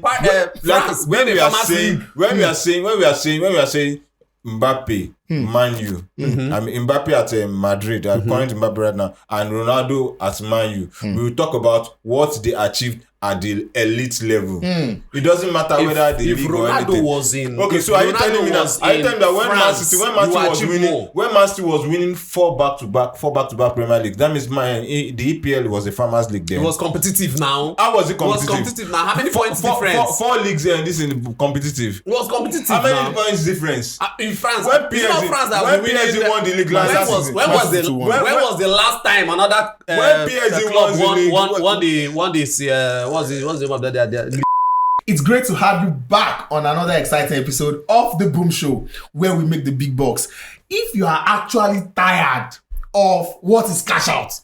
France, when we are saying Mbappe, Man U. I mean Mbappe at Madrid, current Mbappe right now, and Ronaldo at Man U. We will talk about what they achieved at the elite level. It doesn't matter whether the league or anything. Was in, okay, so are you telling me that when Man City was winning four back-to-back Premier League, that means the EPL was a farmers league then. It was competitive now. How was it competitive? It was competitive now. How many points difference? Four leagues and this is competitive. It was competitive. How many points difference? In France, when PSG won the league last season. When was the last time another when PSG won this what's the name of that? It's great to have you back on another exciting episode of The Boom Show, where we make the big bucks. If you are actually tired of what is cash out,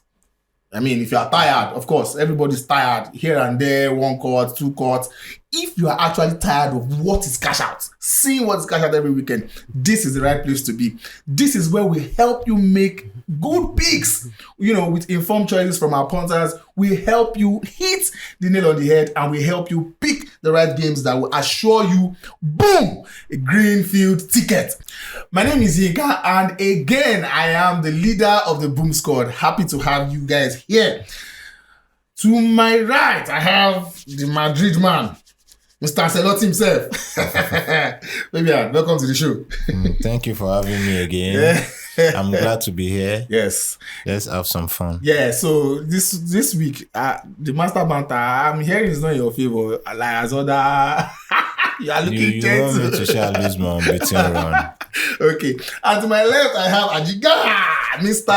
I mean, if you are tired, of course, everybody's tired here and there, 1 court, 2 courts. If you are actually tired of what is cash out, seeing what is cash out every weekend, this is the right place to be. This is where we help you make good picks, with informed choices from our punters. We help you hit the nail on the head, and we help you pick the right games that will assure you, boom, a greenfield ticket. My name is Yinka, and again, I am the leader of the Boom Squad. Happy to have you guys here. To my right, I have the Madrid man, Mr. Ancelotti himself. Fabian, welcome to the show. Thank you for having me again. I'm glad to be here. Yes. Let's have some fun. Yeah, so this week, the master banter, I'm hearing is not in your favor. Like as other... you are looking gentle. You want me to share lose my unbeaten run. Okay. And to my left, I have Ajiga, Mr.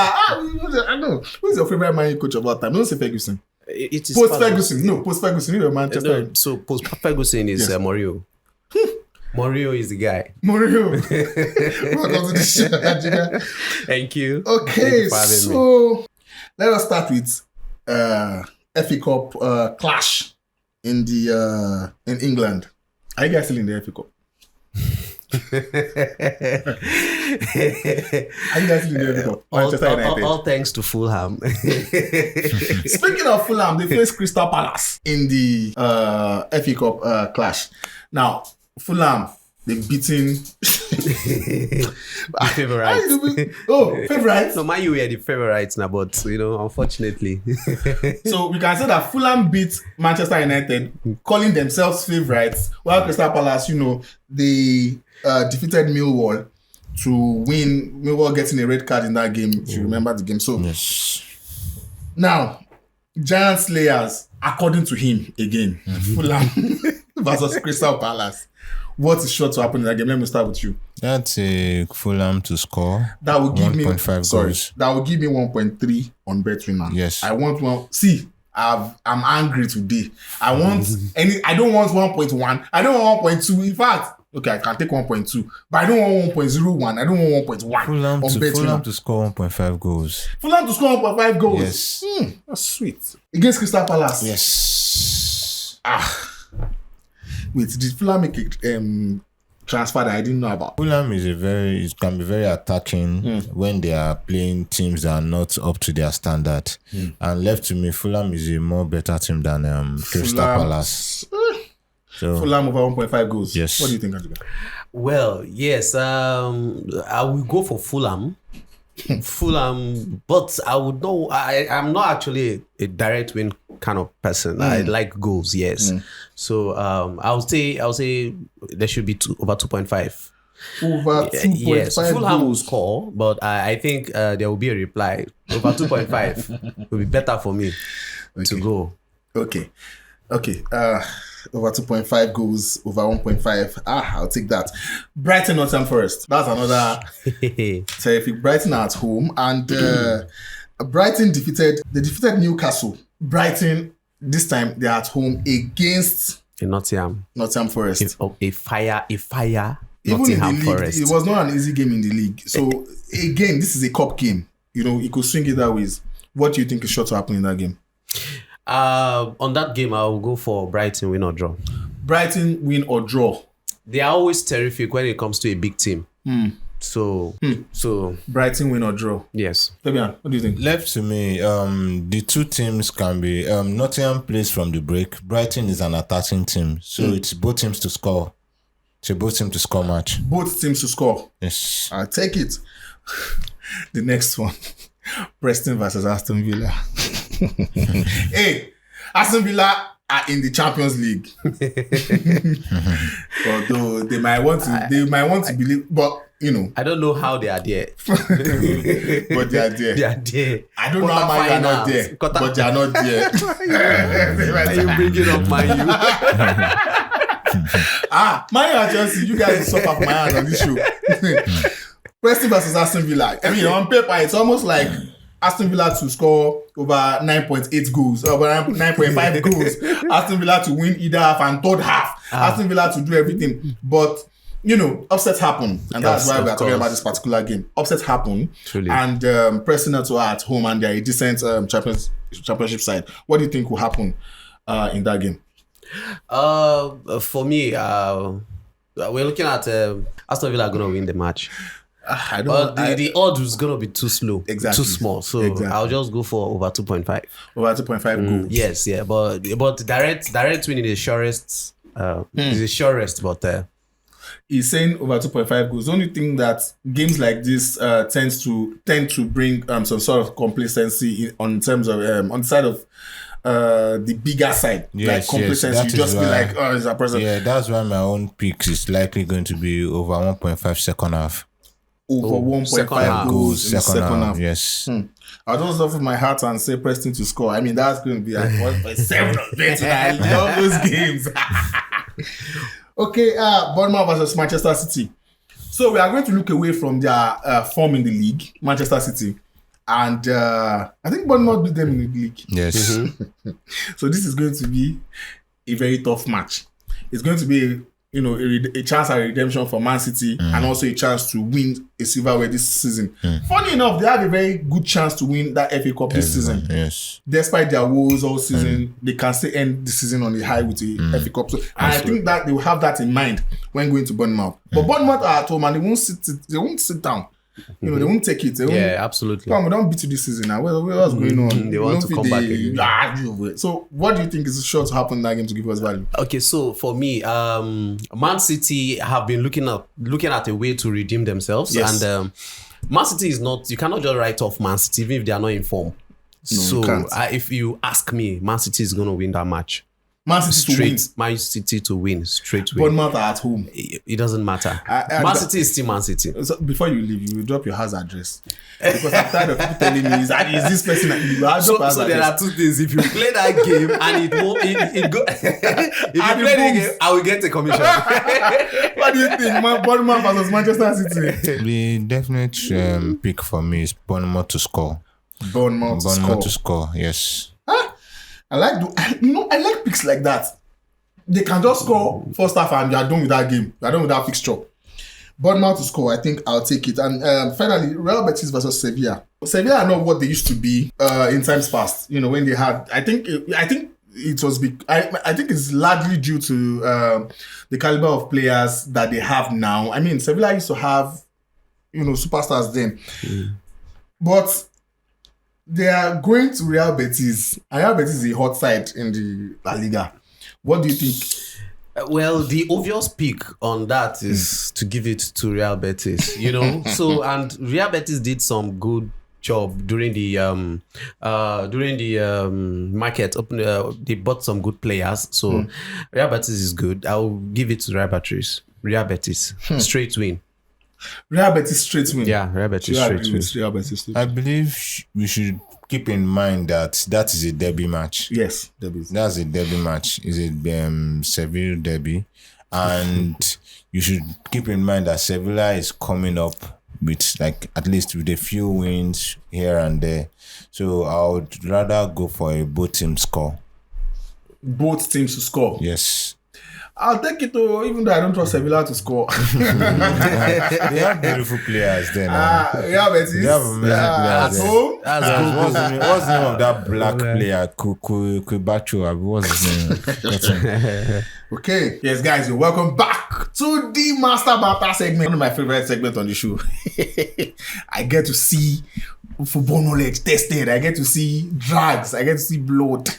I know. Who's your favorite Man U coach of all time? Don't say Ferguson. It is post-Ferguson. No, post-Ferguson. You're Manchester. So post-Ferguson is Mourinho. Mourinho is the guy. Mourinho. Welcome to the show, Ajiga. Thank you. Okay, so let us start with FA Cup clash in England. Are you guys still in the FA Cup? Are you guys still in the FA Cup? All thanks to Fulham. Speaking of Fulham, they face Crystal Palace in the FA Cup clash. Now, Fulham, they've beaten the favourites. Favourites? No, Man U were the favourites now, but unfortunately. So we can say that Fulham beat Manchester United, calling themselves favourites, while Crystal Palace, they defeated Millwall to win. Millwall getting a red card in that game, if you remember the game. So now, Giant Slayers, according to him again, Fulham versus Crystal Palace. What is sure to happen in that game? Let me start with you. That's a Fulham to score. That will give 1.5 goals. That will give me 1.3 on BetWinner. Yes. I want one. See, I'm angry today. I don't want 1.1. I don't want 1.2. In fact, okay, I can take 1.2, but I don't want 1.01. I don't want 1.1. Fulham to score 1.5 goals. Fulham to score 1.5 goals. Yes. That's sweet. Against Crystal Palace. Yes. Wait, did Fulham make a transfer that I didn't know about? Fulham it can be very attacking when they are playing teams that are not up to their standard. And left to me, Fulham is a more better team than Crystal Palace. So Fulham over 1.5 goals. Yes. What do you think, Ajiga? Well, yes, I will go for Fulham. But I would know. I'm not actually a direct win kind of person. I like goals, yes. So I'll say there should be over 2.5. Over 2.5 yes, Fulham will goals. score, but I think there will be a reply. Over 2.5 will be better for me to go. Okay. Over 2.5 goals, over 1.5. I'll take that. Brighton, Nottingham Forest. That's another terrific. Brighton are at home, and Brighton defeated Newcastle. Brighton, this time, they're at home against Nottingham Forest. A fire. Even Nottingham in the league, Forest. it was not an easy game in the league. So, again, this is a cup game. You could swing it that ways. What do you think is sure to happen in that game? On that game, I will go for Brighton win or draw. Brighton win or draw. They are always terrific when it comes to a big team. So Brighton win or draw. yes. Fabian, what do you think? Left to me, the two teams can be Nottingham plays from the break. Brighton is an attacking team, so it's both teams to score. It's a both teams to score match. Both teams to score. Yes. I'll take it. The next one. Preston versus Aston Villa. Hey, Aston Villa are in the Champions League. Although they might want to believe, but you know. I don't know how they are there. But they are there. They are there. I don't know how Man U are not there, but they are not there. Are you bringing up Man U? Man U and Chelsea, you guys will suffer from my hands on this show. Preston versus Aston Villa. I mean, on paper, it's almost like Aston Villa to score over 9.8 goals, over 9.5 goals. Aston Villa to win either half and third half. Aston Villa to do everything. But, you know, upsets happen. And that's why we are talking about this particular game. Upsets happen. Truly. And Preston are at home and they are a decent championship side. What do you think will happen in that game? For me, we're looking at Aston Villa going to win the match. But the odds is going to be too slow, too small. So I'll just go for over 2.5. Over 2.5 goals. Yes, yeah. But direct winning is the surest. Is the surest, but he's saying over 2.5 goals. The only thing that games like this tend to bring some sort of complacency on terms of on the side of the bigger side, like complacency. You just be like, oh, it's a person. Yeah, that's why my own pick is likely going to be over 1.5 second half. Over 1.5 goals in the second half. Yes. I'll just offer my heart and say Preston to score. I mean, that's going to be like 1.7 or better. I love those games. Okay, Bournemouth versus Manchester City. So we are going to look away from their form in the league, Manchester City. And I think Bournemouth beat them in the league. Yes. So this is going to be a very tough match. It's going to be a chance at redemption for Man City and also a chance to win a silverware this season. Funny enough, they have a very good chance to win that FA Cup this season. Yes. Despite their woes all season, they can still end the season on a high with the FA Cup. So, and I think that they will have that in mind when going to Bournemouth. But Bournemouth are at home and they won't sit down. They won't take it. Absolutely. Come on, we don't beat you this season now. What's going on? They want to come back again. So, what do you think is sure to happen in that game to give us value? Okay, so for me, Man City have been looking at a way to redeem themselves. Yes. And Man City is not, you cannot just write off Man City even if they are not in form. No, if you ask me, Man City is going to win that match. Man City to win, straight win. Bournemouth are at home. It doesn't matter. Man City is still Man City. So before you leave, you will drop your house address. Because I'm tired of people telling me, is this person that you will drop so there are two things. If you play that game and it won't, it go. If you play the game, I will get a commission. What do you think? Bournemouth versus Manchester City? The definite pick for me is Bournemouth to score. Bournemouth to score, yes. I like picks like that. They can just score first half and you are done with that game. You are done with that fixture. Bournemouth to score, I think I'll take it. And finally, Real Betis versus Sevilla. Sevilla are not what they used to be in times past. When they had, I think it was big. I think it's largely due to the caliber of players that they have now. I mean, Sevilla used to have, superstars then, but they are going to Real Betis. And Real Betis is a hot side in the La Liga. What do you think? Well, the obvious pick on that is to give it to Real Betis, So, and Real Betis did some good job during the market. They bought some good players. So, Real Betis is good. I'll give it to Real Betis. Real Betis. Straight win. Real Betis straight win. Yeah, Real Betis straight win. Real Betis. I believe we should keep in mind that is a derby match. Yes, derby. That's a derby match. It's a Seville derby, and you should keep in mind that Sevilla is coming up with at least with a few wins here and there. So I would rather go for a both team score. Both teams to score. Yes. I'll take it even though I don't trust Sevilla to score. They have beautiful players then. Real Betis. They have amazing players. At home. What's the name of that black player? Kubacho. What's his name? Okay. Yes, guys, you're welcome back to the Master Banter segment. One of my favorite segments on the show. I get to see football knowledge tested. I get to see drugs. I get to see blood.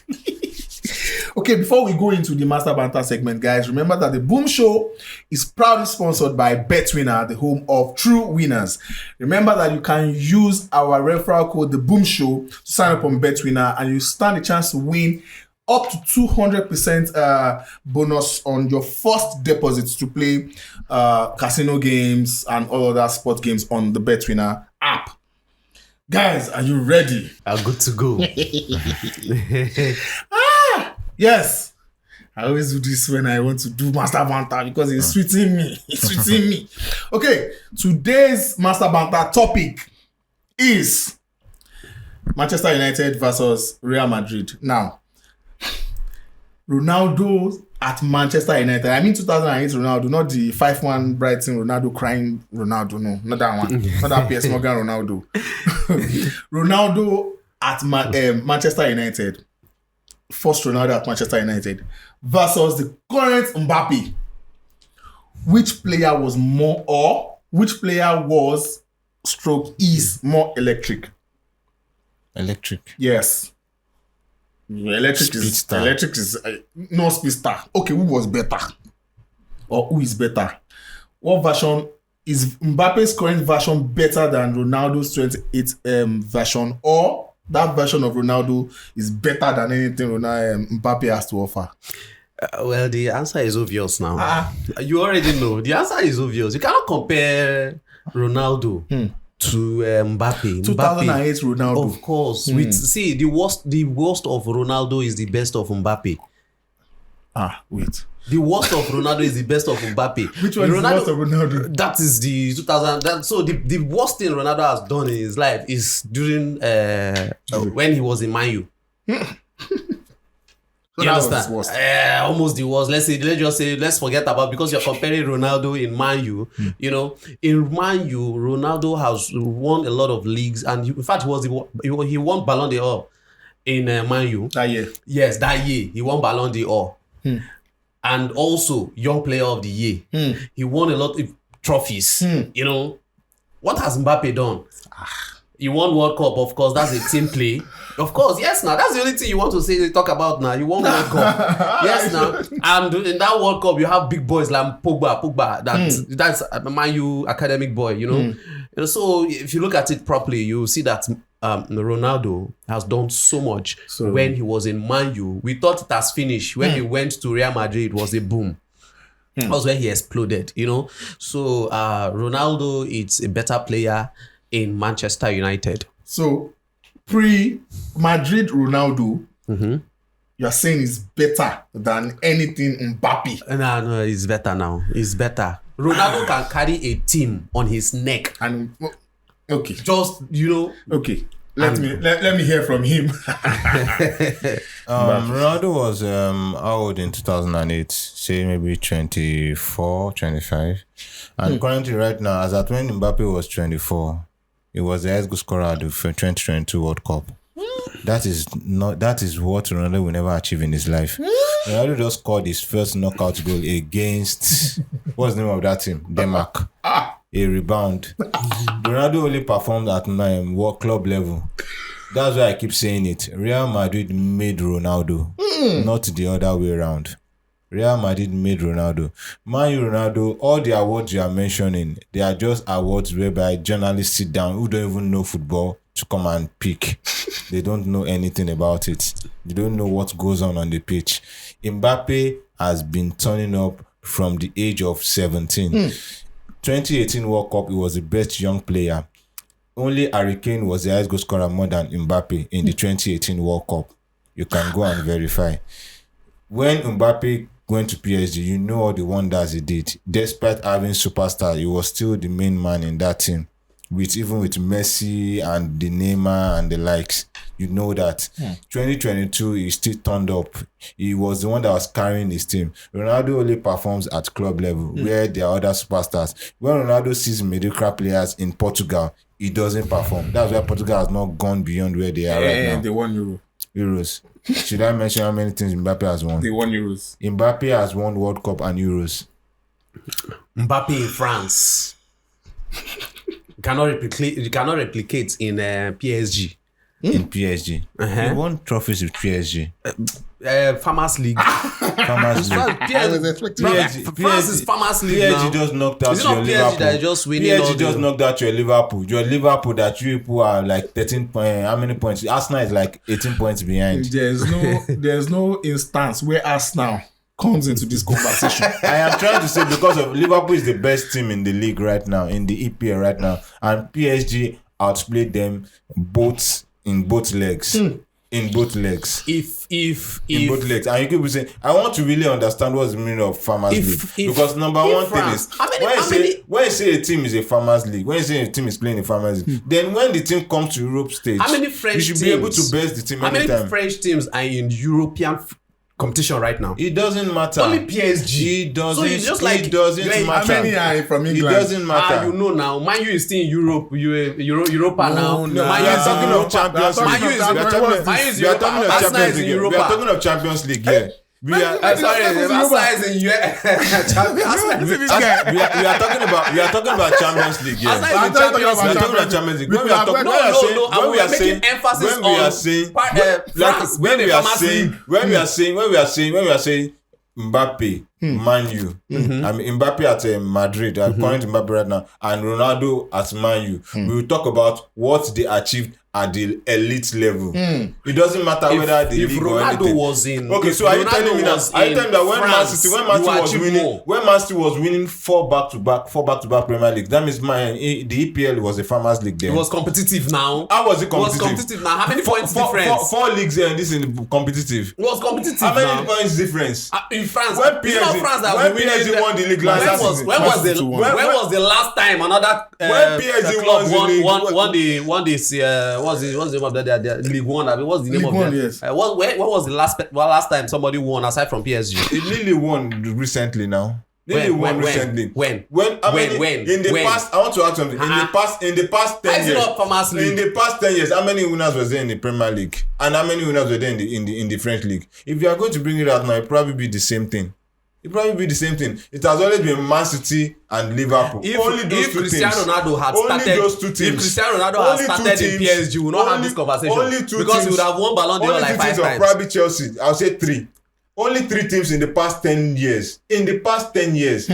Okay, before we go into the Master Banter segment, guys, remember that the Boom Show is proudly sponsored by BetWinner, the home of true winners. Remember that you can use our referral code, the Boom Show, to sign up on BetWinner, and you stand a chance to win up to 200% bonus on your first deposits to play casino games and all other sports games on the BetWinner app. Guys, are you ready? I'm good to go. Yes. I always do this when I want to do Master Banter because it's sweeting me. It's sweeting me. Okay, today's Master Banter topic is Manchester United versus Real Madrid. Now, Ronaldo at Manchester United. I mean 2008 Ronaldo, not the 5-1 Brighton Ronaldo crying Ronaldo. No, not that one. Not that PS Morgan Ronaldo. Ronaldo at Manchester United. First Ronaldo at Manchester United versus the current Mbappe. Which player was more, or which player was is more electric? Electric. Yes. Electric is no speedster. Okay, who was better? Or who is better? What version is Mbappe's current version better than Ronaldo's 28 version, or that version of Ronaldo is better than anything Mbappe has to offer? Well, the answer is obvious now. You already know. The answer is obvious. You cannot compare Ronaldo to Mbappe. 2008 Ronaldo. Of course. See, the worst of Ronaldo is the best of Mbappe. Wait. The worst of Ronaldo is the best of Mbappe. Which one is the worst of Ronaldo? That is the 2000. So the worst thing Ronaldo has done in his life is during when he was in Man U. You understand? Almost the worst. Let's forget about, because you're comparing Ronaldo in Man U. You know, in Man U, Ronaldo has won a lot of leagues, and in fact, he won Ballon d'Or in Man U that year. Yes, that year he won Ballon d'Or. And also Young Player of the Year. He won a lot of trophies. You know, what has Mbappe done? He won World Cup, of course. That's a team play. Of course, yes. Now that's the only thing you want to talk about. Now you won World Cup. Yes, now, and in that World Cup you have big boys like Pogba. That's a Man U academic boy. You know. And so if you look at it properly, you see that Ronaldo has done so much. When he was in Man U, we thought it has finished. When he went to Real Madrid, it was a boom. That was where he exploded. You know. So Ronaldo is a better player in Manchester United. So pre-Madrid Ronaldo, you're saying is better than anything Mbappe. No, he's better now. He's better. Ronaldo can carry a team on his neck. And okay. Just, you know. Okay. Let me hear from him. Ronaldo was how old in 2008? Say maybe 24, 25. And currently right now, as at when Mbappe was 24, he was the highest goal scorer at the 2022 World Cup. That is what Ronaldo will never achieve in his life. Ronaldo just scored his first knockout goal against what's the name of that team? Denmark. A rebound. Ronaldo only performed at world club level. That's why I keep saying it. Real Madrid made Ronaldo, not the other way around. Real Madrid made Ronaldo. Man U Ronaldo, all the awards you are mentioning, they are just awards whereby journalists sit down who don't even know football to come and pick. They don't know anything about it. They don't know what goes on the pitch. Mbappe has been turning up from the age of 17. 2018 World Cup, he was the best young player. Only Harry Kane was the highest goal scorer more than Mbappe in the 2018 World Cup. You can go and verify. When Mbappe went to PSG, you know all the wonders he did. Despite having superstar, he was still the main man in that team. Even with Messi and the Neymar and the likes, you know that. 2022, he still turned up. He was the one that was carrying his team. Ronaldo only performs at club level, where there are other superstars. When Ronaldo sees mediocre players in Portugal, he doesn't perform. That's why Portugal has not gone beyond where they are right now. They won Euros. Should I mention how many things Mbappe has won? They won Euros. Mbappe has won World Cup and Euros. Mbappe in France. You cannot replicate in PSG. In PSG. He won trophies with PSG. Farmers League. Farmers League. France is Farmers League now. PSG just knocked out Is it not your PSG Liverpool. that is just winning all PSG just the... knocked out your Liverpool. Your Liverpool that you people are like 13 points. How many points? Arsenal is like 18 points behind. There's no instance where Arsenal comes into this conversation. I am trying to say because of Liverpool is the best team in the league right now, in the EPL right now, and PSG outplayed them in both legs. In both legs. In both legs. And you could be saying, I want to really understand what's the meaning of Farmers League. Because number one thing is, when you say a team is a Farmers League, when you say a team is playing a Farmers League, then when the team comes to Europe stage, you should be able to best the team anytime. How many French teams are in European competition right now? It doesn't matter. Only PSG. It doesn't. So it's just like it doesn't matter. How many are from England? It doesn't matter. You know now. Man U is still in Europe. Europa now. No, we are talking of Champions League. We are talking of Champions League here. We are Arsenal is in we are talking about Champions League here. We are talking about Champions League. When we are saying Mbappe, Man U, I mean Mbappe at Madrid, I'm calling Mbappe right now, and Ronaldo at Man U. We will talk about what they achieved at the elite level. It doesn't matter whether the league or anything. Was in, okay, so are you telling me that? Are you telling me that when Man City was winning four back to back Premier League, that means the EPL was a Farmers League then? It was competitive now. How was it competitive? It was competitive now. How many points difference? Four leagues and this is competitive. It was competitive. How many points difference? In France, when PSG won the league last season, when was the last time another when PSG won this what's the name of the League One? I mean, what's the name League of One, that? yes. What was the last time somebody won aside from PSG? It Lily won recently now. Recently. When? In the past, I want to ask something. In the past 10 years. In the past 10 years, how many winners was there in the Premier League? And how many winners were there in the French League? If you are going to bring it out now, it probably be the same thing. It has always been Man City and Liverpool. If Cristiano Ronaldo had started in PSG, we would not have this conversation. Because he would have won Ballon d'Or like 5 times. Probably Chelsea. I'll say 3. Only 3 teams in the past 10 years. In the past 10 years,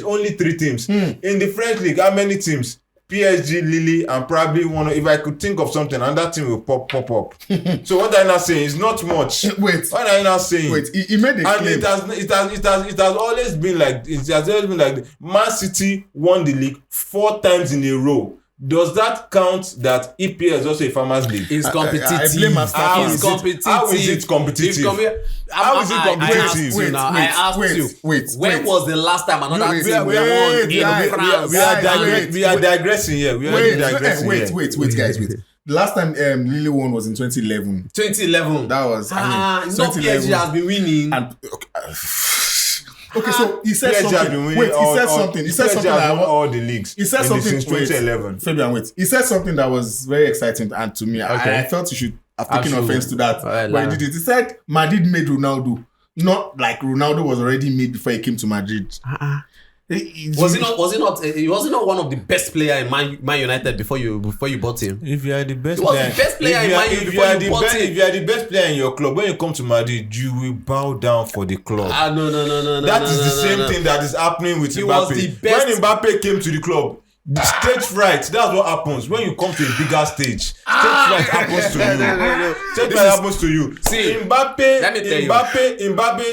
only 3 teams. In the French League, how many teams? PSG, Lille, and probably one. If I could think of something, and that team will pop up. So what I'm not saying is not much. Wait. What I'm not saying. Wait. He made a claim. It has always been like Man City won the league 4 times in a row. Does that count that EPL is also a Farmers League? It's competitive. I blame my staff. How is it competitive? I asked you. When was the last time another team won in France? We are digressing here. Wait, guys. The last time Lille won was in 2011. 2011. That was. PSG has been winning. And okay, so he said something. Wait, he said something. He said something that all the leagues. He said something since 2011. Fabian, wait. He said something that was very exciting and to me. I felt you should have taken offense to that. But he did it. He said Madrid made Ronaldo. Not like Ronaldo was already made before he came to Madrid. Was he not one of the best player in Man United before you bought him? If you are the best player, he was the best player in Man U before you bought him. If you are the best player in your club, when you come to Madrid, you will bow down for the club. No. That is the same thing that is happening with Mbappe. When Mbappe came to the club, the stage fright, that's what happens when you come to a bigger stage. Stage fright happens to you. Stage fright happens to you. See, Mbappe,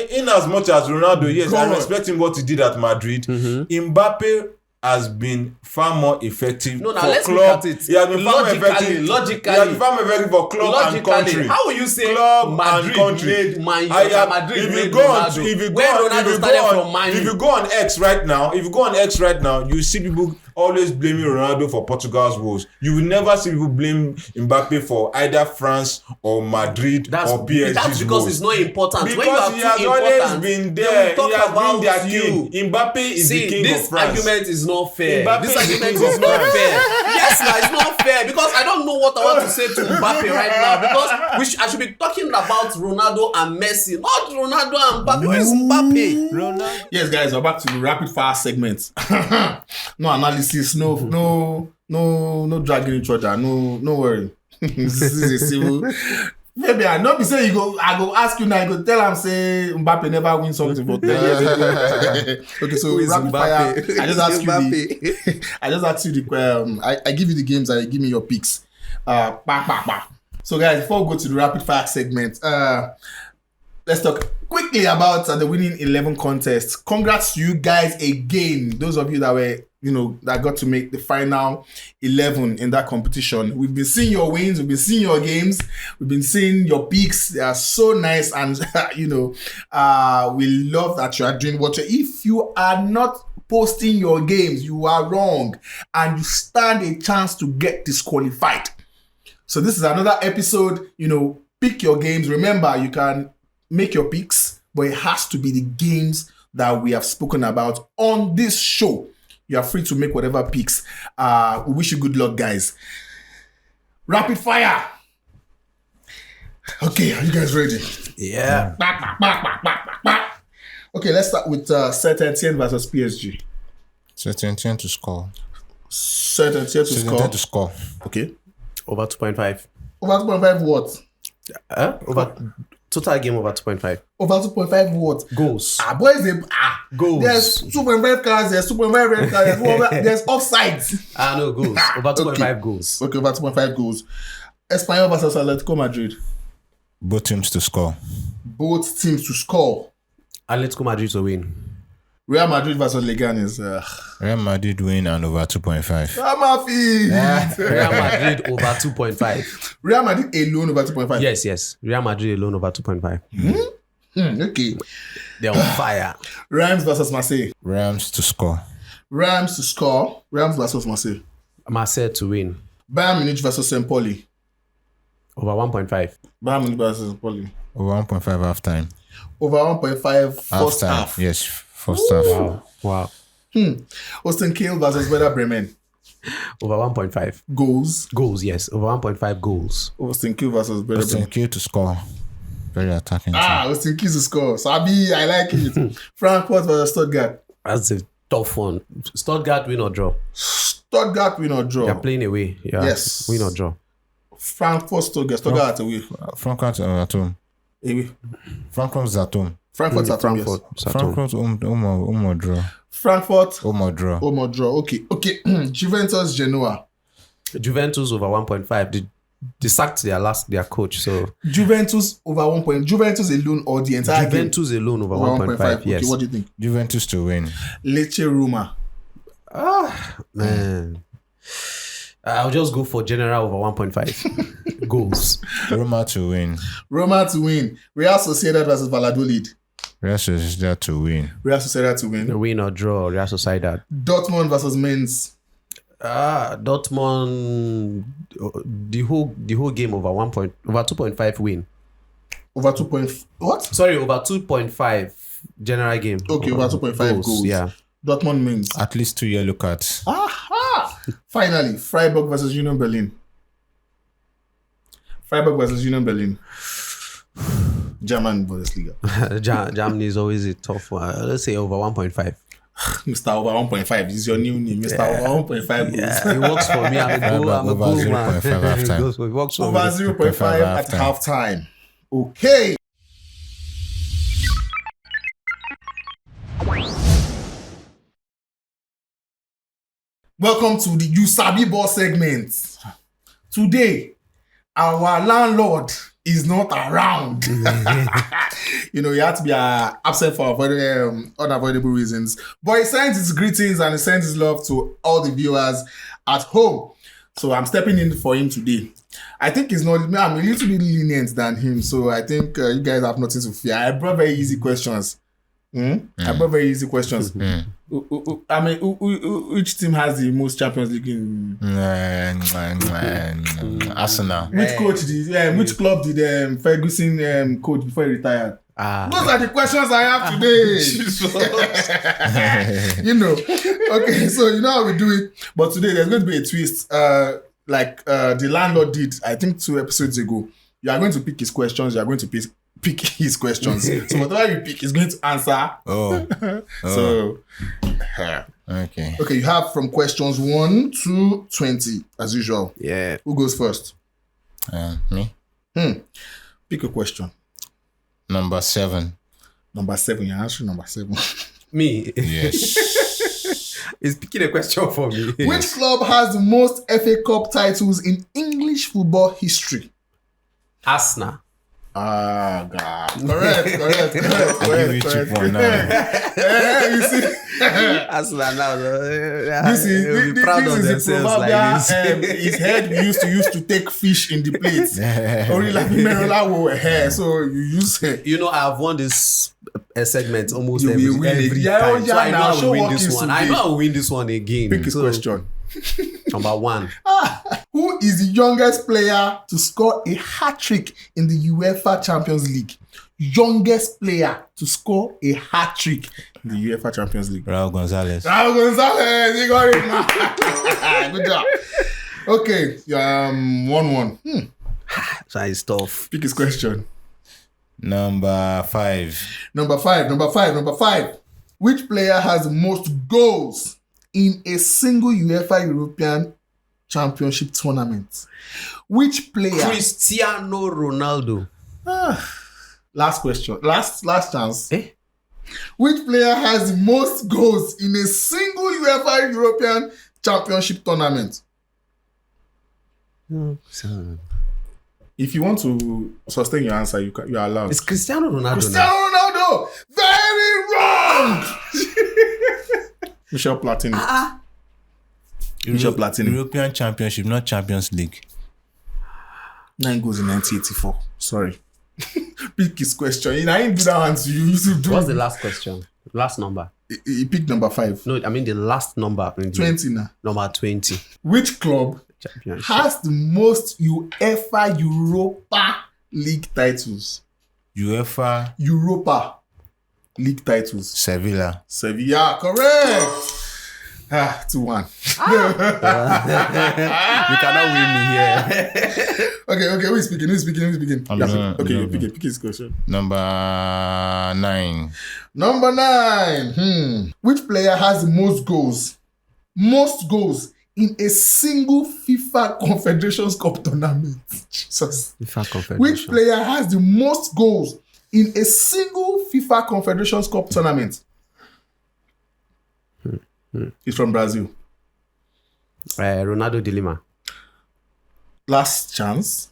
in as much as Ronaldo, yes, I respect him what he did at Madrid. Mbappe has been far more effective for club. He has been far more effective. Logically, he has been far more effective for club and country. How will you say club Madrid and country? Made Man U? Madrid made Ronaldo. If you go on X right now, you see people always blaming Ronaldo for Portugal's woes. You will never see people blame Mbappe for either France or Madrid or PSG's That's because woes. it's not important. Because when you have he has always been there. He has been their king. Mbappe is the king of France. This argument is not fair. This argument is not fair. Yes, it's not fair because I don't know what I want to say to Mbappe right now because I should be talking about Ronaldo and Messi, not Ronaldo and Mbappe. Where is Mbappe? Ronaldo. Yes, guys, we're back to the rapid fire segment. No analysis, no dragging each other. No worry. This is a civil. Maybe I not be saying I go ask you now, I go tell him say Mbappe never win something for 10 years. Okay, so rapid fire. I just ask you the I give you the games and you give me your picks. So guys, before we go to the rapid fire segment, let's talk quickly about the winning 11 contest. Congrats to you guys again. Those of you that were, that got to make the final 11 in that competition. We've been seeing your wins. We've been seeing your games. We've been seeing your picks. They are so nice. And, we love that you are doing what if you are not posting your games, you are wrong. And you stand a chance to get disqualified. So this is another episode, pick your games. Remember, you can make your picks, but it has to be the games that we have spoken about on this show. You are free to make whatever picks. We wish you good luck, guys. Rapid fire. Okay, are you guys ready? Yeah. Okay, let's start with Saint-Etienne versus PSG. Saint-Etienne to score. Saint-Etienne to score. Okay. Over 2.5. Over 2.5 what? Over total game over 2.5. Over 2.5 what? Goals. Boys, goals. There's 2.5 cards, there's 2.5 red cards, there's offsides. No goals. Over 2.5 goals. Okay, over 2.5 goals. Espanyol versus Atletico Madrid. Both teams to score. Both teams to score. Atletico Madrid to win. Real Madrid versus Leganes. Real Madrid win and over 2.5. Real Madrid over 2.5. Real Madrid alone over 2.5. Yes. Real Madrid alone over 2.5. Okay. They're on fire. Rams versus Marseille. Rams to score. Rams to score. Rams versus Marseille. Marseille to win. Bayern Munich versus St. Pauli. Over 1.5. Bayern Munich versus St. Pauli. Over 1.5 half time. Over 1.5 first half. Yes, first half. Wow. Austin Kiel versus Werder Bremen. Over 1.5. Goals, yes. Over 1.5 goals. Austin Kiel versus Werder Bremen. Austin Kiel to score. Very attacking. Austin Kiel to score. Sabi, I like it. Frankfurt versus Stuttgart. That's a tough one. Stuttgart win or draw. Stuttgart win or draw. They're playing away. Yeah. Yes. Win or draw. Frankfurt, Stuttgart away. Frankfurt at home. Away. Frankfurt's at home. Frankfurt at home. Frankfurt home or draw. Frankfurt home or draw. Okay. Juventus Genoa. Juventus over 1.5. They sacked their coach. So Juventus over 1 point. Juventus alone or the entire Juventus game? Alone over 1.5. Yes. Okay, what do you think? Juventus to win. Lecce Roma. Man. I'll just go for general over 1.5 goals. Roma to win. Real Sociedad versus Valladolid. Real Sociedad to win. The win or draw. Real Sociedad. Dortmund versus Mainz. Dortmund. The whole game over 2.5 win. Over 2. What? Sorry, over 2.5 general game. Okay, over 2.5 goals. Yeah. Dortmund Mainz. At least 2 yellow cards. Finally, Freiburg versus Union Berlin. German Bundesliga. Germany is always a tough one. Let's say over 1.5. Mr. Over 1.5 is your new name. Mr. Over 1.5 goals. Yeah, it works for me. I'm a goal man. It works for over 0.5 at halftime. Okay. Welcome to the Sabi Ball segment. Today, our landlord is not around. He had to be absent for unavoidable reasons. But he sends his greetings and he sends his love to all the viewers at home. So I'm stepping in for him today. I think I'm a little bit lenient than him. So I think you guys have nothing to fear. I brought very easy questions. I brought very easy questions. I mean, which team has the most Champions League in? Arsenal. Which club did Ferguson coach before he retired? Those are the questions I have today. Okay, so you know how we do it. But today there's going to be a twist. The landlord did, I think 2 episodes ago. You are going to pick his questions. You are going to pick his questions. So whatever you pick, he's going to answer. So, okay. Okay, you have from questions 1 to 20 as usual. Yeah. Who goes first? Me. Pick a question. Number 7. Number 7. You're answering number 7. Me. Yes. He's picking a question for me. Which club has the most FA Cup titles in English football history? Arsenal. God. Correct. I'll give you cheap one now. You see? Arsenal now. This is be proud of the themselves like this. his head used to take fish in the plate. Only like Merola will hair, so you use it. You know, I've won this segment almost You will win every it. Yeah, time. So I know now I show will win what this is one. today. I know I will win this one again. Pick his question. Number 1. Who is the youngest player to score a hat-trick in the UEFA Champions League? Youngest player to score a hat-trick in the UEFA Champions League. Raul Gonzalez. You got it, man. Good job. Okay, 1-1. So it's tough. Pick his question. Number 5. Number five. Which player has the most goals in a single UEFA European Championship tournament? Which player? Cristiano Ronaldo. Last question. Last chance. Which player has the most goals in a single UEFA European Championship tournament? If you want to sustain your answer, you are allowed. It's Cristiano Ronaldo. Cristiano Ronaldo! Very wrong! Michel Platini. Michel Platini. European Championship, not Champions League. 9 goals in 1984. Sorry. Pick his question. I didn't do that one to you. You used to do What's the last question? Last number. He picked number 5. No, I mean the last number. 20 now. Number 20. Which club has the most UEFA Europa League titles? UEFA Europa League titles. Sevilla. Correct. 2-1. You cannot win me here. Okay. Who is speaking? Okay, pick his question. Number 9. Number 9. Which player has the most goals? Most goals in a single FIFA Confederations Cup tournament. Jesus. FIFA Confederation. Which player has the most goals in a single FIFA Confederations Cup tournament? He's from Brazil. Ronaldo de Lima. Last chance.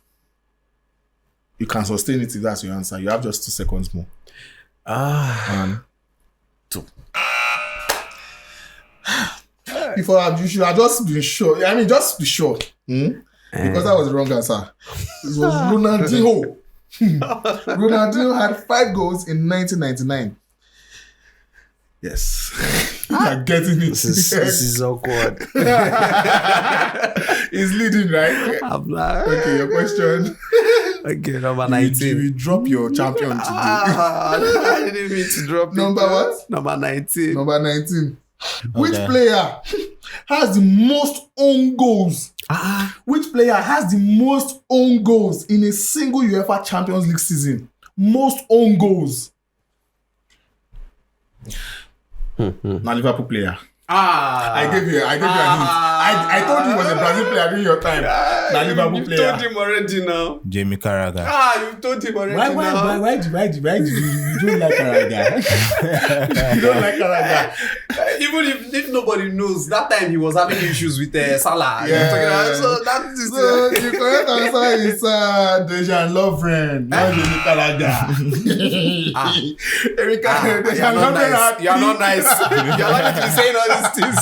You can sustain it if that's your answer. You have just 2 seconds more. 1, 2. Before you should have just been sure. I mean, just be sure. Because that was the wrong answer. It was Ronaldinho. Ronaldinho had 5 goals in 1999. Yes. You are getting it. This is awkward. He's leading, right? I'm not. Okay, your question. Okay, number 19. You drop your champion today. I didn't mean to drop Number it. what? Number 19. Number 19. Which player has the most own goals? Which player has the most own goals in a single UEFA Champions League season? Most own goals. Now Liverpool player. I gave you a hint. I told you he was a Brazil player during your time. Now Liverpool you player. told him already now. Jamie Carragher. You told him already now. Why did you don't like Carragher? You don't like Carragher. Even if nobody knows, that time he was having issues with Salah. Yeah. So that is So the correct answer is Dejan Lovren, not Jamie Carragher. You're not nice. You're not going to be saying all these things.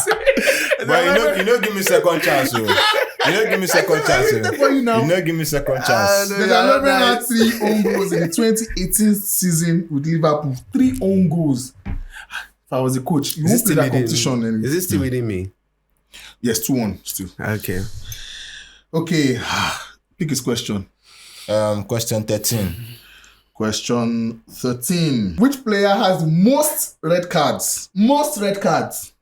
But you know, give me second chance. You know, give me second chance. Dejan Lovren had 3 own goals in the 2018 season with Liverpool. 3 own goals. If I was the coach, you won't play that competition. Is this still within me? Yes, 2-1 still. Okay. Pick his question. Question 13. Question 13. Which player has the most red cards? Most red cards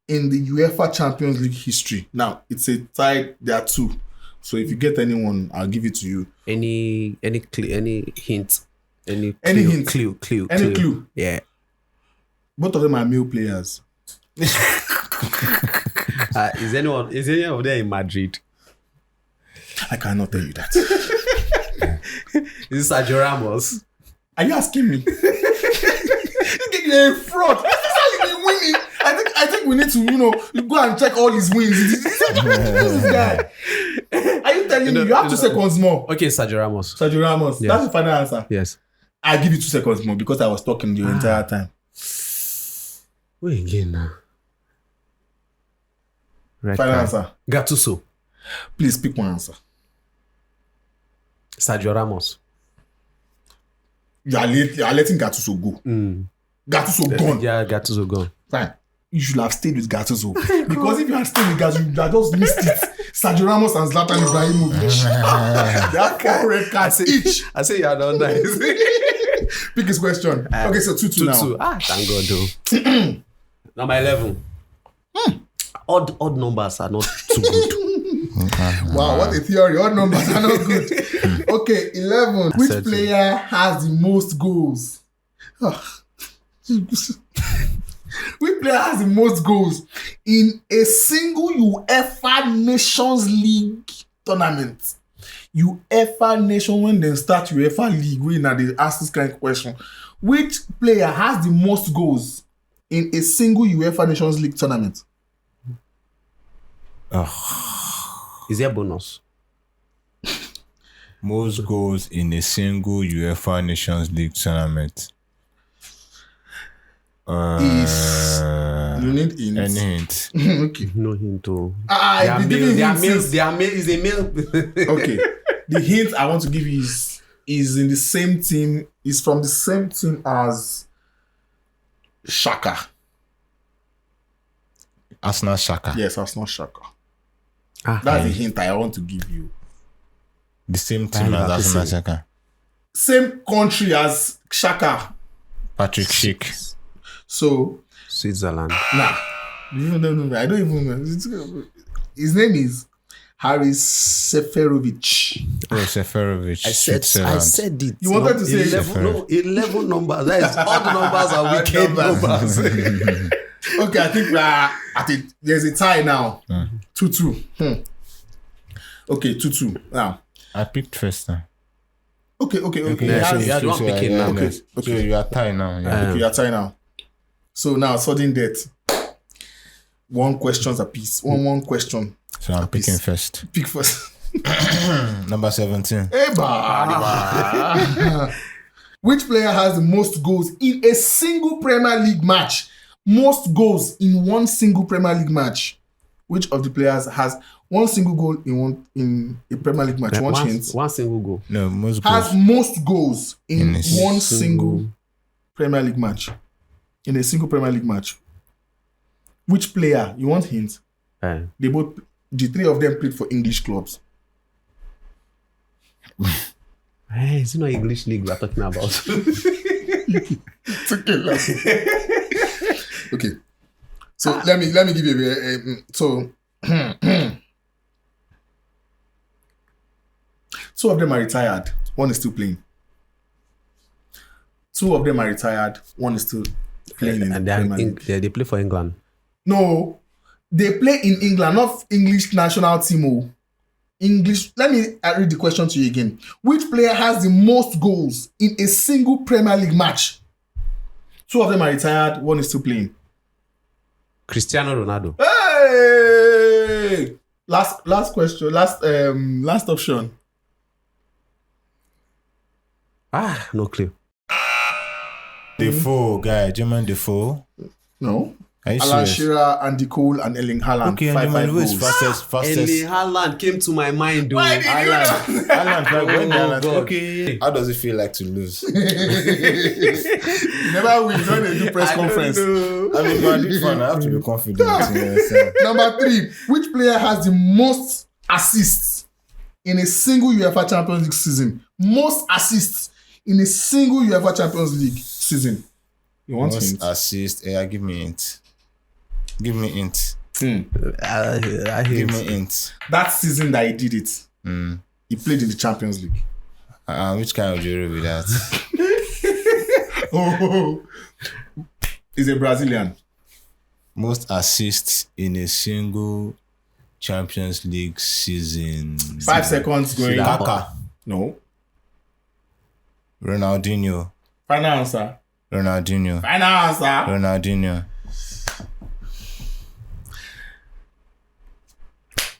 in the UEFA Champions League history. Now, it's a tie. There are 2. So if you get anyone, I'll give it to you. Any hint? Any hint? Clue. Any clue? Yeah. Both of them are male players. Is any of them in Madrid? I cannot tell you that. Is this Sergio Ramos? Are you asking me? You're a fraud. This is how you be winning. I think we need to, you go and check all his wins. This guy. Are you telling me you have 2 seconds more? Okay, Sergio Ramos. Sergio Ramos. Yes. That's the final answer. Yes. I'll give you 2 seconds more because I was talking the entire time. Wait again now. Red Final card. answer. Gattuso. Please pick one answer. Sergio Ramos. You are letting Gattuso go. Gattuso gone. Yeah, Gattuso gone. Fine. You should have stayed with Gattuso. Because if you had stayed with Gattuso, you had just missed it. Sergio Ramos and Zlatan Ibrahimovic. They have 4 red cards each. I say you are not nice. Pick his question. Okay, so 2-2 now. 2-2. Thank God though. Number 11. Odd numbers are not too good. Wow, what a theory. Odd numbers are not good. Okay, 11. Which player has the most goals? Which player has the most goals in a single UEFA Nations League tournament? UEFA Nation, when they start UEFA League, they ask this kind of question. Which player has the most goals in a single UEFA Nations League tournament? Is there a bonus? Most goals in a single UEFA Nations League tournament. You need hints. Any hint? Okay. No hint. They are male. They are male. Is a male. Okay. The hint I want to give you is in the same team. Is from the same team as Xhaka. Arsenal Xhaka. Yes, Arsenal Xhaka. That's the hint I want to give you. The same team as Arsenal Xhaka. Same country as Xhaka. Patrick Schick. So Switzerland. Nah. I don't even know. His name is Haris Seferovic. Oh, Seferovic. I said it. You wanted to say 11 numbers. That is odd numbers are wicked numbers. Okay, I think there's a tie now. 2-2. Okay, 2-2. Now. I picked first now. Okay. So you are the one picking now. Okay. So you are tied now. Yeah. Okay, you are tied now. So now, sudden death. 1 question apiece. One question. So I'm picking first. Pick first. Number 17. Eba. Which player has the most goals in a single Premier League match? Most goals in one single Premier League match. Which of the players has one single goal in a Premier League match? One single goal. No, most goals. Has most goals in one single Premier League match. In a single Premier League match. Which player? You want hints? The 3 of them played for English clubs. It's not English league we're talking about. It's okay. Okay. So let me give you a so 2 of them are retired. 1 is still playing. 2 of them are retired. 1 is still playing in and the Premier League. they play for England. No, they play in England, not English national team. English. Let me read the question to you again. Which player has the most goals in a single Premier League match? 2 of them are retired. 1 is still playing. Cristiano Ronaldo. Hey! Last question. Last option. No clue. Defoe guy, German Defoe. No. Are you Alan serious? Shearer, Andy Cole, and Erling Haaland. Okay, 5 who is goals. fastest? Erling Haaland came to my mind though. Why did you know? Haaland. God. Okay. How does it feel like to lose? You never win. You don't do press conference. I mean, man, this one, I have to be confident in myself. Number 3. Which player has the most assists in a single UEFA Champions League season? Most assists in a single UEFA Champions League season? You want Most hint? assist. Yeah, give me hint. Give me hint. I Give hate me hint. That season that he did it, he played in the Champions League. Which kind of jury with that? Oh, he's a Brazilian. Most assists in a single Champions League season. 5 seconds going. Kaka. No. Ronaldinho. Final answer. Ronaldinho. Final answer. Ronaldinho.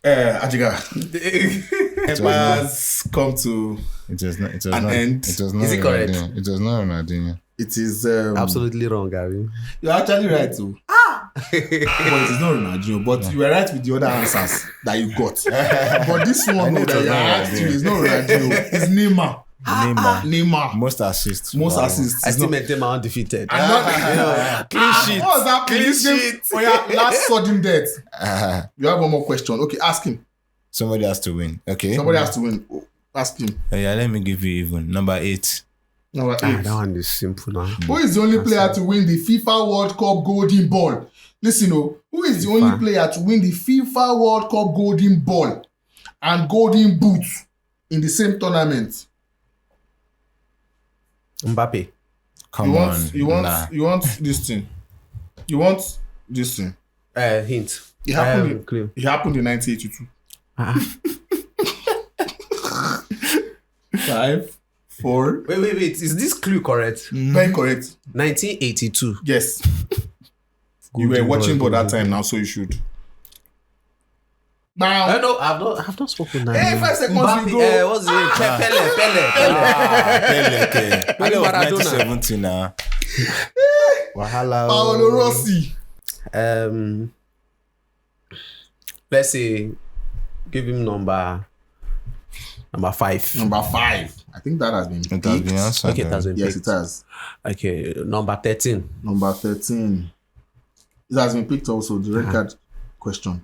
Ajiga. Empire's come to It was not. It was an not. end. It was not. Is it correct? Ronaldinho. It was not Ronaldinho. It is absolutely wrong, Gary. You're actually right too. But it is not Ronaldinho. But you were right with the other answers that you got. But this one know it that was you not asked you Ronaldinho. is not Ronaldinho. It's Neymar. Neymar. Most assists. Most Wow. assists. I It's still not- maintain my undefeated. I'm not- Clean sheet. What was that? Clean This game- sheet. Oh yeah, last sudden death. You have one more question. Okay, ask him. Somebody has to win. Okay. Somebody has to win. Oh, ask him. Yeah, let me give you even number 8. Number 8. That one is simple now. Who is the only player to win the FIFA World Cup Golden Ball? Listen, who is the only player to win the FIFA World Cup Golden Ball and Golden Boot in the same tournament? Mbappe. Come on. You want Nah. this thing. You want this thing. Hint. It happened. Clue. It happened in 1982. 5, 4. Wait. Is this clue correct? Very correct. 1982. Yes. You were watching ball that time now, so you should. Now, No, I've not spoken now. hey, 5 seconds Mbappe, we go. what's his name? Pele. Pele of Maradona. 1970 now. Wahala. Paolo Rossi. Let's say, give him number 5. Number 5. I think that has been It has picked. been answered. Okay, it has been Yes, picked. it has. Okay, number 13. Number 13. It has been picked also, the red card question.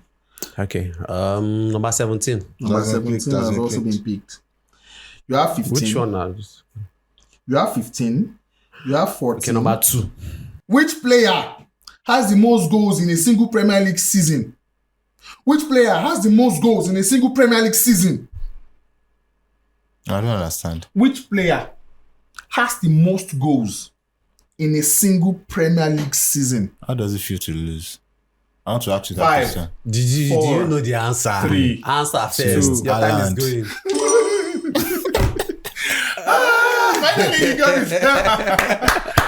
Okay, number 17. Number Has been 17 picked, has has been also picked. been picked. You have 15. Which one now? You have 15. You have 14. Okay, number 2. Which player has the most goals in a single Premier League season? Which player has the most goals in a single Premier League season? I don't understand. Which player has the most goals in a single Premier League season? How does it feel to lose? I want to ask you that 5. question. Do you 4, know the answer? 3, Answer first. 2, Your time is Haaland. going. Finally, you got it.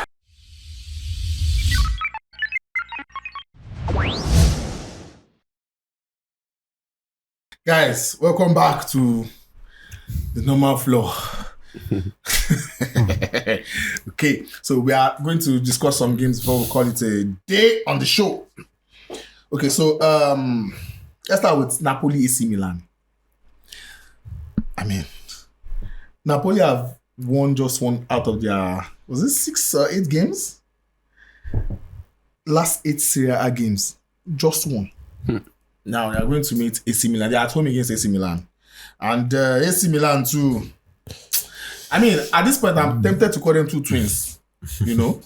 Guys, welcome back to the normal floor. Okay, so we are going to discuss some games before we call it a day on the show. Okay, so let's start with Napoli AC Milan. I mean, Napoli have won just one out of their, was it 6 or 8 games? Last 8 Serie A games, just one. Now they are going to meet AC Milan. They are at home against AC Milan. And AC Milan too. I mean, at this point, I'm tempted to call them two twins, you know.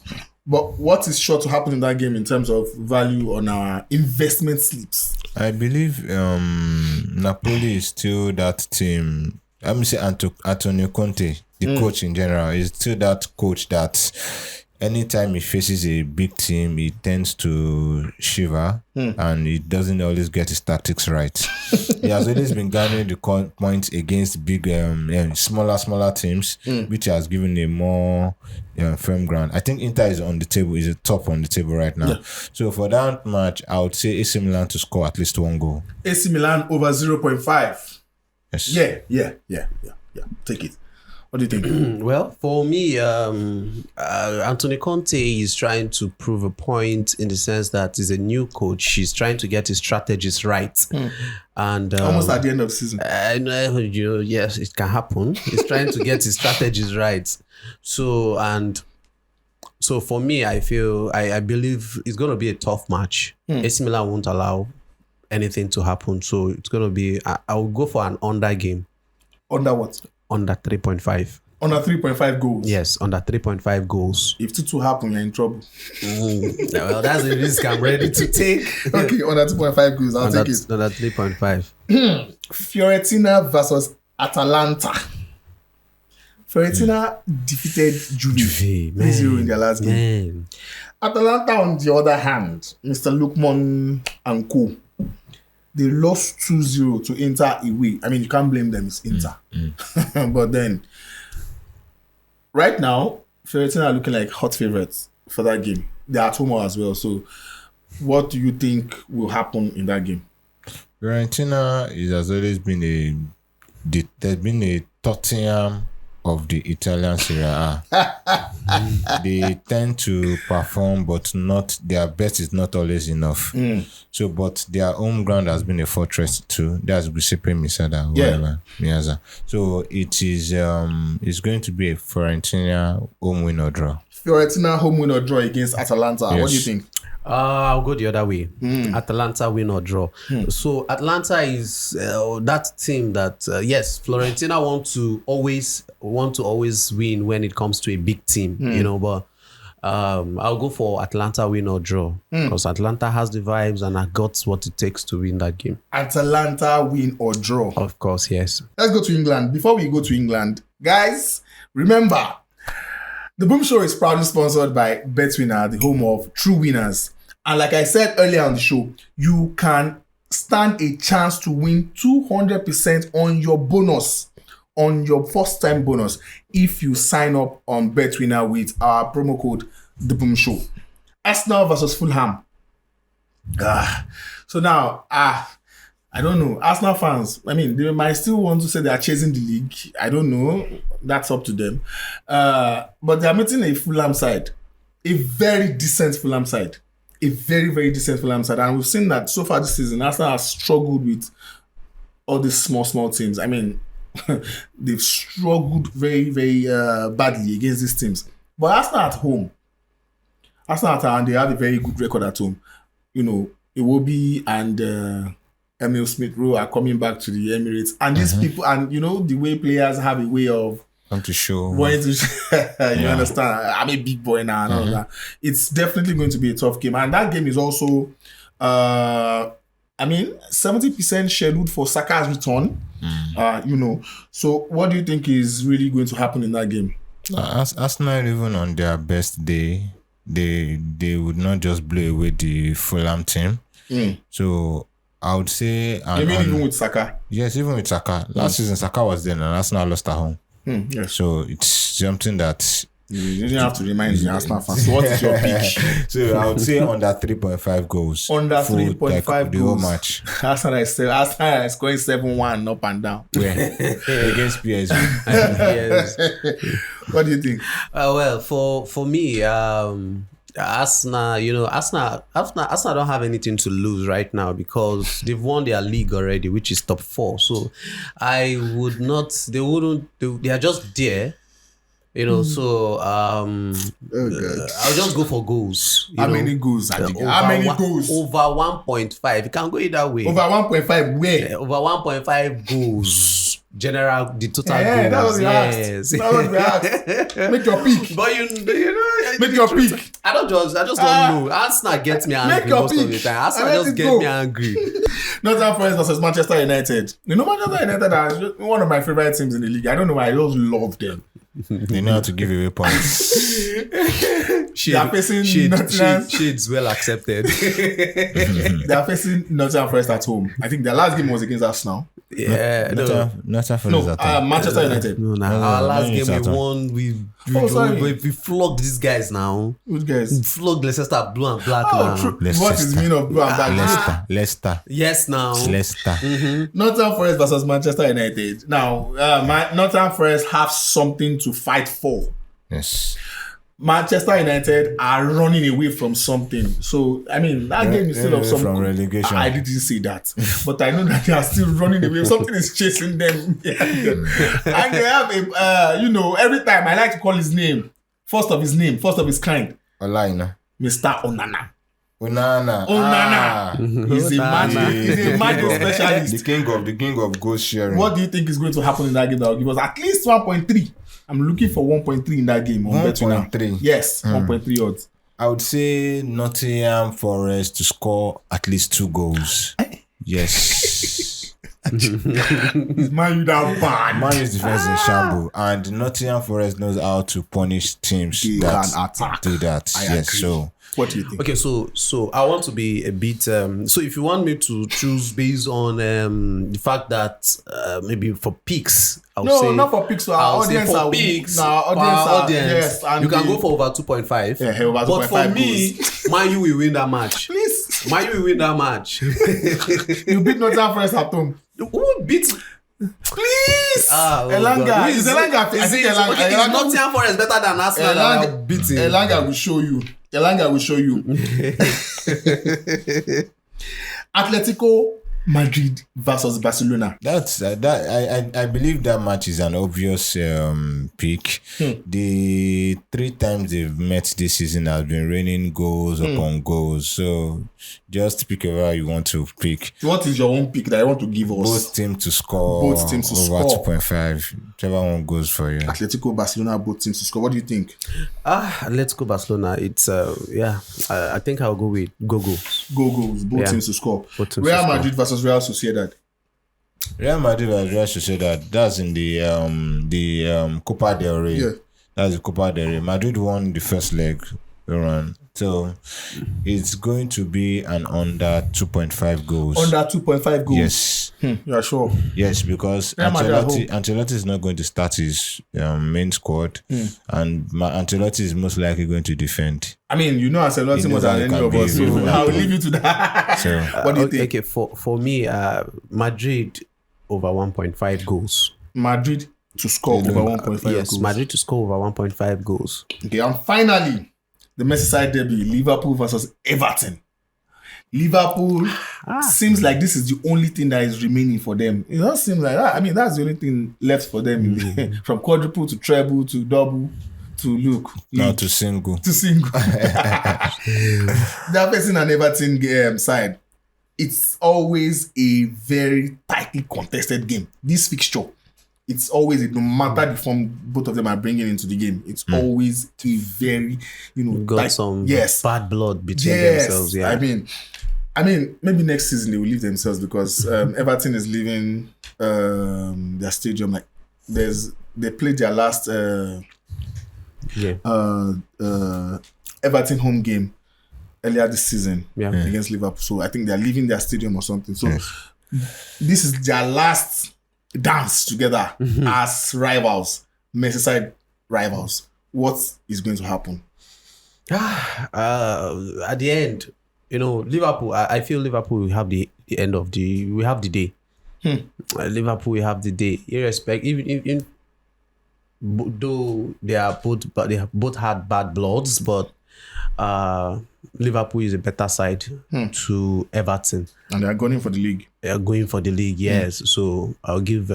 But what is sure to happen in that game in terms of value on our investment slips? I believe Napoli is still that team. Let me say Antonio Conte, the coach in general, is still that coach that anytime he faces a big team, he tends to shiver and he doesn't always get his tactics right. He has always been garnering the points against big, smaller teams, which has given a more firm ground. I think Inter is on the table, is top on the table right now. Yeah. So for that match, I would say AC Milan to score at least 1 goal. AC Milan over 0.5. Yes. Yeah. Take it. What do you think? Well, for me, Antonio Conte is trying to prove a point in the sense that he's a new coach. He's trying to get his strategies right. And almost at the end of the season. Yes, it can happen. He's trying to get his strategies right. So for me, I believe it's going to be a tough match. AC Milan won't allow anything to happen. So it's going to be, I will go for an under game. Under what? Under 3.5. Under 3.5 goals. Yes, under 3.5 goals. If 2-2 happen, you're in trouble. Well, that's the risk I'm ready to take. Okay, under 2.5 goals, I'll take it. Under 3.5. Fiorentina versus Atalanta. Fiorentina defeated Juve 3-0 in their last game. Atalanta, on the other hand, Mr. Lukman and co, they lost 2-0 to Inter away. I mean, you can't blame them, it's Inter. But then, right now, Fiorentina are looking like hot favorites for that game. They're at home as well. So, what do you think will happen in that game? Fiorentina has always been there's been a Tottenham of the Italian Serie A. They tend to perform, but not their best is not always enough. So, but their home ground has been a fortress too. That's Giuseppe Misada, whatever. Miazza. So it is it's going to be a Fiorentina home win or draw. Fiorentina home win or draw against Atalanta. Yes. What do you think? I'll go the other way. Atalanta win or draw. So Atalanta is that team that yes, Fiorentina want to always win when it comes to a big team, you know. But I'll go for Atalanta win or draw because Atalanta has the vibes and I got what it takes to win that game. Atalanta win or draw. Of course, yes. Let's go to England. Before we go to England, guys, remember. The Boom Show is proudly sponsored by BetWinner, the home of true winners. And like I said earlier on the show, you can stand a chance to win 200% on your bonus, on your first time bonus, if you sign up on BetWinner with our promo code The Boom Show. Arsenal versus Fulham. So now, I don't know. Arsenal fans, I mean, they might still want to say they are chasing the league. I don't know. That's up to them. But they are meeting a Fulham side. A very decent Fulham side. A very, very decent Fulham side. And we've seen that so far this season, Arsenal has struggled with all these small teams. I mean, they've struggled very, very badly against these teams. But Arsenal at home, and they have a very good record at home. You know, Iwobi and Emil Smith-Rowe are coming back to the Emirates, and these people, and you know the way players have a way of to show. You understand? I'm a big boy now and all that. It's definitely going to be a tough game, and that game is also, 70% scheduled for Saka's return. You know, so what do you think is really going to happen in that game? Arsenal, even on their best day, they would not just blow away the Fulham team. So I would say... even with Saka? Yes, even with Saka. Last season, Saka was there and Arsenal lost at home. Yes. So it's something that... You didn't have to remind the Arsenal fans. So what is your pick? So I would say under 3.5 goals. Under 3.5 goals. The whole match. Arsenal is scoring 7-1 up and down. Against PSG. What do you think? Well, for me, Arsenal, you know, Arsenal don't have anything to lose right now because they've won their league already, which is top 4. So they are just there. You know, so I'll just go for goals. How many goals? How many goals? Over 1.5. You can go either way. Over 1.5 where? Over 1.5 goals. General, the total goals. That was the ask. Make your pick. But you know, make your pick. I just don't know. Arsenal gets me angry most of the time. Arsenal just get me angry. Nottingham Forest versus Manchester United. You know, Manchester United are one of my favorite teams in the league. I don't know why. I just love them. They know how to give away points. They are facing Nottingham. Shades well accepted. They are facing Nottingham Forest at home. I think their last game was against Arsenal. Yeah, Manchester United. Our last game we won. We flogged these guys now. Which guys? We flogged Leicester blue and black now. What is the meaning of blue and black? Leicester. Yes, now. Leicester. Nottingham Forest versus Manchester United. Now, Nottingham Forest have something to fight for. Yes. Manchester United are running away from something. So, I mean, that game is still of some... From relegation. I didn't say that. But I know that they are still running away. Something is chasing them. And they have every time I like to call his name. First of his kind. Olaina. Mr. Onana. Onana. He's a magic specialist. The king of goal sharing. What do you think is going to happen in that game that will give us at least 1.3? I'm looking for 1.3 in that game. 1.3. Yes, 1.3 odds. I would say Nottingham Forest to score at least 2 goals. Yes. Is Man U that bad? Man U's defense in shambles, and Nottingham Forest knows how to punish teams They that can attack. do that. I Yes, agree. so What do you think? Okay, so I want to be a bit. So if you want me to choose based on the fact that maybe for picks, I would say No, not for picks. So our audience are picks. No, our For our audience. Yes, and you can go for over 2.5. Yeah, over but 2.5 for me, Man U will win that match. Please, Man U will win that match. you beat Nottingham Forest at home. Who beat? Please, Oh Elanga. God. Is Elanga? I think Elanga. Okay, is Nottingham Forest better than Arsenal that are beating? Elanga will show you. Elanga will show you. Atletico Madrid versus Barcelona. that's that. I believe that match is an obvious pick. The 3 times they've met this season has been raining goals upon goals. So just pick whoever you want to pick. What is your own pick that you want to give us? Both teams to score. Both teams to over score. 2.5. Whichever one goes for you. Atletico, Barcelona, both teams to score. What do you think? Let's go Barcelona. It's I think I'll go with go. Goals. Both teams to score. Both teams Real to score. Madrid versus Real Sociedad. Real Madrid as Real Sociedad. That's in the Copa del Rey. Yeah. That's the Copa del Rey. Madrid won the first leg run. So it's going to be an under 2.5 goals. Under 2.5 goals. Yes. You are sure? Yes, because Real Madrid at home. Ancelotti is not going to start his main squad, and Ancelotti is most likely going to defend. I mean, you know Ancelotti You know more that than it any can of be us, so really I will leave you to that. So What do you think? Okay, for me, Madrid over 1.5 goals. Madrid to score over 1.5 Yes, goals. Madrid to score over 1.5 goals. Okay, and finally, the Merseyside derby, Liverpool versus Everton. Liverpool seems like this is the only thing that is remaining for them. It doesn't seem like that. I mean, that's the only thing left for them. From quadruple to treble to double to look. now to single. To single. They're facing an Everton side. It's always a very tightly contested game. This fixture, it's always, no matter the form both of them are bringing into the game, it's always a very, Got some bad blood between themselves. Yeah, I mean, maybe next season they will leave themselves because Everton is leaving their stadium. Like they played their last Everton home game earlier this season against Liverpool. So I think they're leaving their stadium or something. So this is their last dance together as rivals, Merseyside rivals. What is going to happen? At the end, Liverpool. I feel Liverpool will have the end of the. We have the day. Liverpool will have the day. Irrespective, even though they are both, but they have both had bad bloods, but Liverpool is a better side to Everton, and they are going for the league. They are going for the league, yes. So I'll give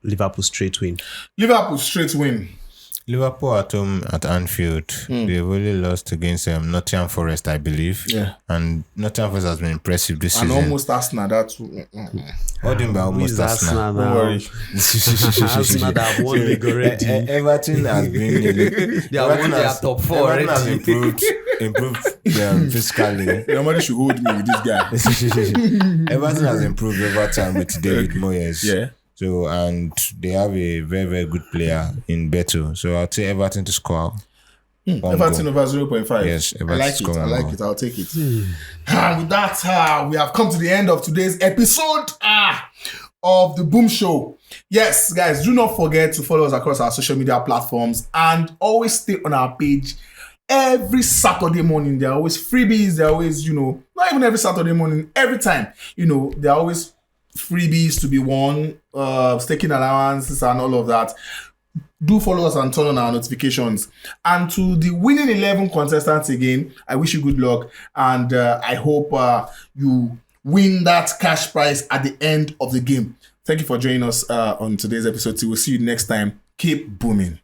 Liverpool straight win. Liverpool straight win. Liverpool at home at Anfield. They've only lost against Nottingham Forest, I believe. Yeah. And Nottingham Forest has been impressive this season. And almost Arsenal. That's what do you mean by almost Arsenal? Don't worry. Arsenal that have won league already. Everton has been they have won their top 4 already. Everton has improved physically. Nobody should hold me with this guy. Everton has improved over time with David Moyes. Yeah. So, and they have a very, very good player in Beto. So I'll say Everton to score. Everton over 0.5. Yes, Everton I like it. I'll take it. And with that, we have come to the end of today's episode of the Boom Show. Yes, guys, do not forget to follow us across our social media platforms and always stay on our page. Every Saturday morning, there are always freebies. There are always, not even every Saturday morning, every time, there are always freebies to be won, staking allowances and all of that. Do follow us and turn on our notifications. And to the winning 11 contestants again, I wish you good luck, and I hope you win that cash prize at the end of the game. Thank you for joining us on today's episode. We'll see you next time. Keep booming.